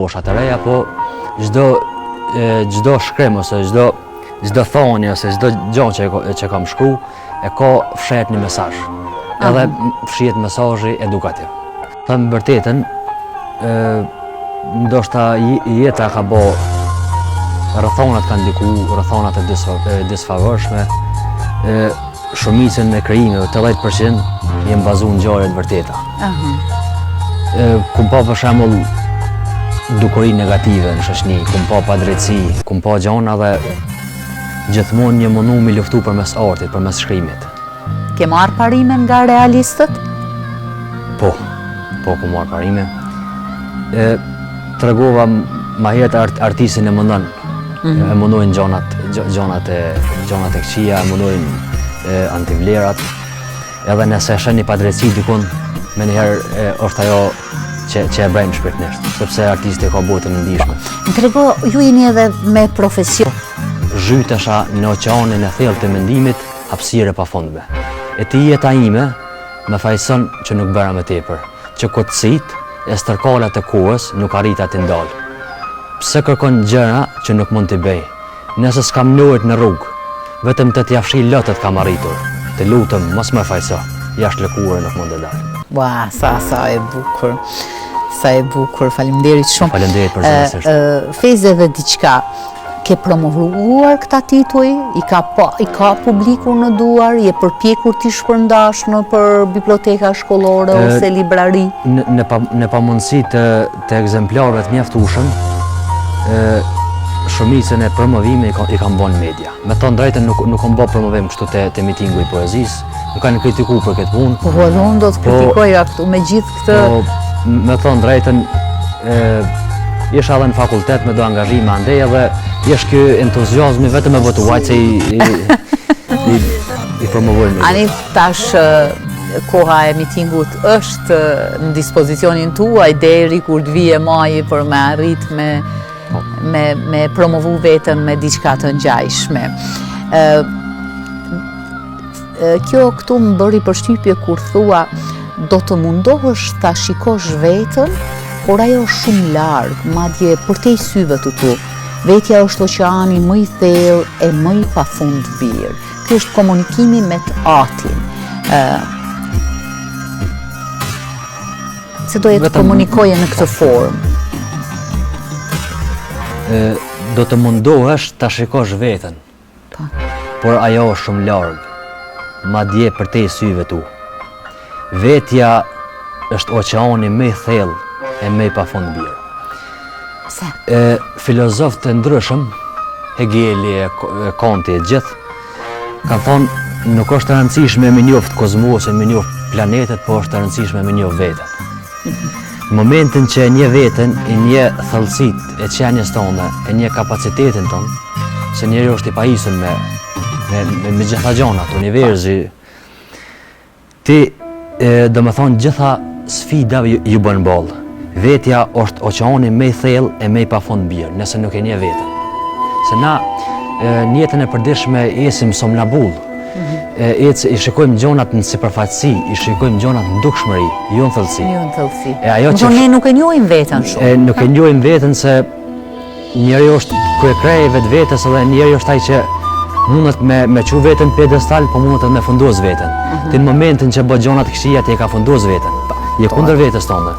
Osha të reja, po çdo shkrim ose çdo thonje ose çdo gjë që kam shkru e ka fshet një mesazh. Edhe fshihet mesazhi edukativ. Them vërtetën, ndoshta jeta ka bë rrethonat kanë ndiku, rrethonat e disfavorshme, shumicën e krijimeve, 80% janë bazuar në ngjarje të vërteta. Kum pa për shembull dukuri negative në shoqëni, kum pa padrejtësi, kum pa gjona dhe gjithmonë një mundu mi luftu përmes artit, përmes shkrimit. Ke marrë parime nga realistët? Po ku marrë parime. Tregova ma herët artistin e mundon. E mundojnë gjonat e këqija, e mundojnë antivlerat. Edhe nëse shën një padrejtësi dikun, me njëherë është ajo që e brejnë shpirtnisht, sepse artisti ka botën e ndihshme. Më trego, ju jeni edhe me profesion. Zhytesha në oqeanin e thellë të mendimit, hapësirë e pafundme. E ti jeta ime me fajson që nuk bëra më tepër, që kotësit e stërkallat e kohës nuk arrita të ndalë. Pse kërkon gjëra që nuk mund t'i bëj? Nëse s'kam njohet në rrugë, vetëm të t'jafshi lotët kam arritur. Të lutëm, mos më fajso, jashtë lëkurë nuk mund të dalë. Ua, sa e bukur. Sa e bukur, faleminderit shumë. Faleminderit për zëvendësisht. Feze dhe diçka, ke promovuar këta tituj, i ka publiku në duar, je përpjekur t'i shpërndash në për biblioteka shkollore ose librari? Në pamundësi të ekzemplarëve të mjaftueshëm, shumicën e promovimit i kam bën media. Me thënë drejtën nuk kam bërë promovim kështu te mitingu i poezisë, nuk kanë kritikuar për këtë punë. Po unë do të kritikoja këtu me gjithë këtë. Me thënë drejtën, isha edhe në fakultet me do angazhime andej edhe jesh ky entuziazmi vetëm e votuaj që i promovojnë. Ani tash koha e mitingut është në dispozicionin tuaj deri kur të vije maji për me arrit me promovu vetën me diçka të ngjajshme. Kjo këtu më bëri përshtypje kur thua do të mundohesh ta shikosh vetën, por ajo shumë largë, madje përtej syve të tu. Vetja është oqeani më i thellë e më i pafund birë. Ky është komunikimi me të atin. Se do jetë komunikoje në këtë formë? Do të mundohesh ta shikosh veten, por ajo është shumë largë, madje përtej syve tu. Vetja është oqeani më i thellë e më i pafundbir. Filozofët e ndryshëm, Hegeli, Kanti e gjithë, kanë thonë nuk është e rëndësishme me njoft kozmosin, me njoft planetet, por është e rëndësishme me njoft veten. Në momentin që e nje veten, e nje thellësit e qenjes tonë, e nje kapacitetin tonë, se njeri është i pajisur me gjitha gjonat, universi, ti do me thonë gjitha sfida ju bën bollë. Vetja është oqeani më i thellë e më i pafundbir, nëse nuk e nje veten. Se na në jetën e përditshme esim somnabull. I shikojmë gjonat në sipërfaqësi, i shikojmë gjonat në dukshmëri, jo në thellësi. Jo në thellësi. Që ne nuk e njohim veten shumë. Nuk e njohim veten se njeriu është kryekrej i vetvetes edhe njeriu është ai që mundet me çu veten pedestal, po mundet edhe me fundos veten. Në momentin që bë gjona të këqija ti e ka fundos veten. Je kundër vetes tonë.